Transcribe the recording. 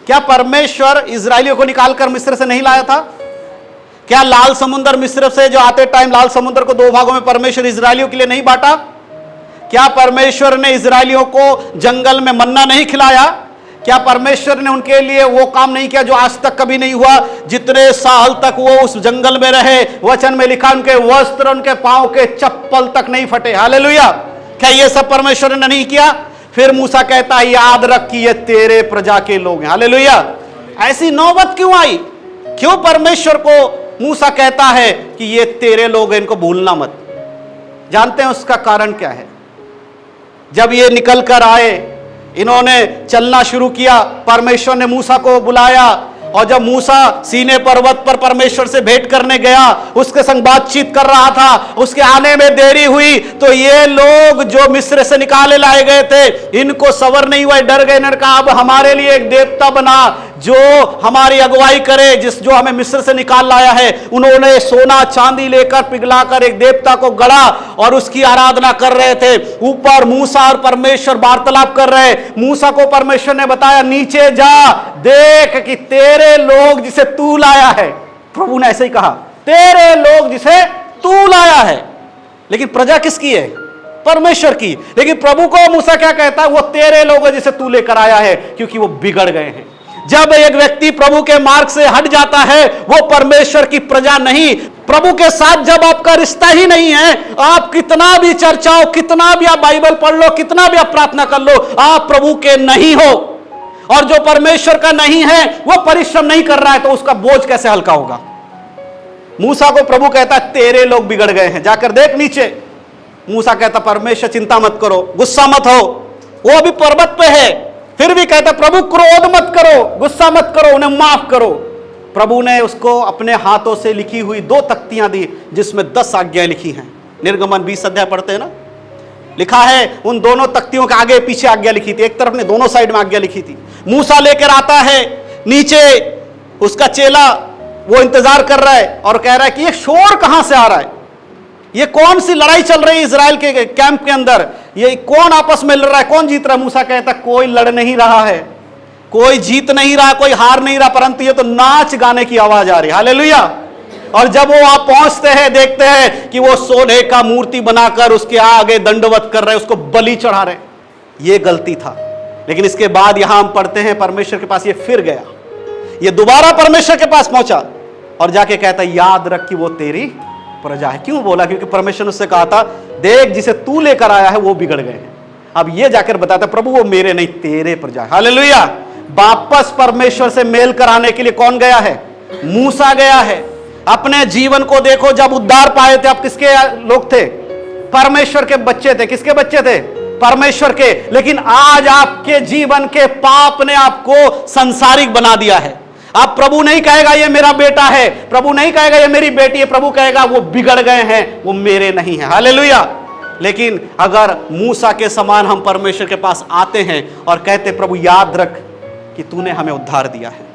क्या परमेश्वर इजरायलियों को निकालकर मिस्र से नहीं लाया था? क्या लाल समुद्र मिस्र से जो आते टाइम लाल समुद्र को दो भागों में परमेश्वर इजरायलियों के लिए नहीं बांटा? क्या परमेश्वर ने इजरायलियों को जंगल में मन्ना नहीं खिलाया? क्या परमेश्वर ने उनके लिए वो काम नहीं किया जो आज तक कभी नहीं हुआ? जितने साल तक वो उस जंगल में रहे, वचन में लिखा उनके वस्त्र, उनके पांव के चप्पल तक नहीं फटे। हालेलुया! क्या ये सब परमेश्वर ने नहीं किया? फिर मूसा कहता है याद रख कि ये तेरे प्रजा के लोग हैं। हालेलुया! ऐसी नौबत क्यों आई? क्यों परमेश्वर को मूसा कहता है कि ये तेरे लोग हैं, इनको भूलना मत? जानते हैं उसका कारण क्या है? जब ये निकल कर आए, इन्होंने चलना शुरू किया, परमेश्वर ने मूसा को बुलाया, और जब मूसा सीने पर्वत पर परमेश्वर से भेंट करने गया, उसके संग बातचीत कर रहा था, उसके आने में देरी हुई, तो ये लोग जो मिस्र से निकाले लाए गए थे, इनको सबर नहीं हुआ, डर गए। इन्होंने कहा अब हमारे लिए एक देवता बना जो हमारी अगुवाई करे, जो हमें मिस्र से निकाल लाया है। उन्होंने सोना चांदी लेकर पिघलाकर एक देवता को गढ़ा और उसकी आराधना कर रहे थे। ऊपर मूसा और परमेश्वर वार्तालाप कर रहे। मूसा को परमेश्वर ने बताया नीचे जा, देख कि तेरे लोग जिसे तू लाया है। प्रभु ने ऐसे ही कहा, तेरे लोग जिसे तू लाया है। लेकिन प्रजा किसकी है? परमेश्वर की। लेकिन प्रभु को मूसा क्या कहता है? वो तेरे लोग जिसे तू लेकर आया है, क्योंकि वो बिगड़ गए हैं। जब एक व्यक्ति प्रभु के मार्ग से हट जाता है, वो परमेश्वर की प्रजा नहीं। प्रभु के साथ जब आपका रिश्ता ही नहीं है, आप कितना भी चर्चाओ, कितना भी आप बाइबल पढ़ लो, कितना भी आप प्रार्थना कर लो, आप प्रभु के नहीं हो। और जो परमेश्वर का नहीं है, वो परिश्रम नहीं कर रहा है, तो उसका बोझ कैसे हल्का होगा? मूसा को प्रभु कहता है तेरे लोग बिगड़ गए हैं, जाकर देख नीचे। मूसा कहता परमेश्वर चिंता मत करो, गुस्सा मत हो, वो अभी पर्वत पे है। फिर भी कहता प्रभु क्रोध मत करो, गुस्सा मत करो, उन्हें माफ करो। प्रभु ने उसको अपने हाथों से लिखी हुई 2 तख्तियां दी, जिसमें 10 आज्ञाएं लिखी हैं। निर्गमन 20 अध्याय पढ़ते हैं ना, लिखा है उन दोनों तख्तियों के आगे पीछे आज्ञा लिखी थी, एक तरफ ने दोनों साइड में आज्ञा लिखी थी। मूसा लेकर आता है नीचे, उसका चेला वो इंतजार कर रहा है और कह रहा है कि ये शोर कहां से आ रहा है? ये कौन सी लड़ाई चल रही है इजराइल के कैंप के अंदर? ये कौन आपस में लड़ रहा है, कौन जीत रहा है? मूसा कहता कोई लड़ नहीं रहा है, कोई जीत नहीं रहा, कोई हार नहीं रहा, परंतु ये तो नाच गाने की आवाज आ रही है। हालेलुया! और जब वो वहां पहुंचते हैं, देखते हैं कि वो सोने का मूर्ति बनाकर उसके आगे दंडवत कर रहे हैं, उसको बलि चढ़ा रहे। ये गलती था। लेकिन इसके बाद यहां हम पढ़ते हैं परमेश्वर के पास ये फिर गया, ये दोबारा परमेश्वर के पास पहुंचा और जाके कहता याद रख कि वो तेरी प्रजा है। क्यों बोला? क्योंकि परमेश्वर ने उससे कहा था देख जिसे तू लेकर आया है वो बिगड़ गए हैं। अब ये जाकर बताता प्रभु वो मेरे नहीं तेरे प्रजा है। हालेलुया! वापस परमेश्वर से मेल कराने के लिए कौन गया है? मूसा गया है। अपने जीवन को देखो, जब उद्धार पाए थे आप किसके लोग थे? परमेश्वर के बच्चे थे। किसके बच्चे थे? परमेश्वर के। लेकिन आज आपके जीवन के पाप ने आपको संसारिक बना दिया है। अब प्रभु नहीं कहेगा ये मेरा बेटा है, प्रभु नहीं कहेगा ये मेरी बेटी है, प्रभु कहेगा वो बिगड़ गए हैं, वो मेरे नहीं है। हालेलुया! लेकिन अगर मूसा के समान हम परमेश्वर के पास आते हैं और कहते प्रभु याद रख कि तूने हमें उद्धार दिया है,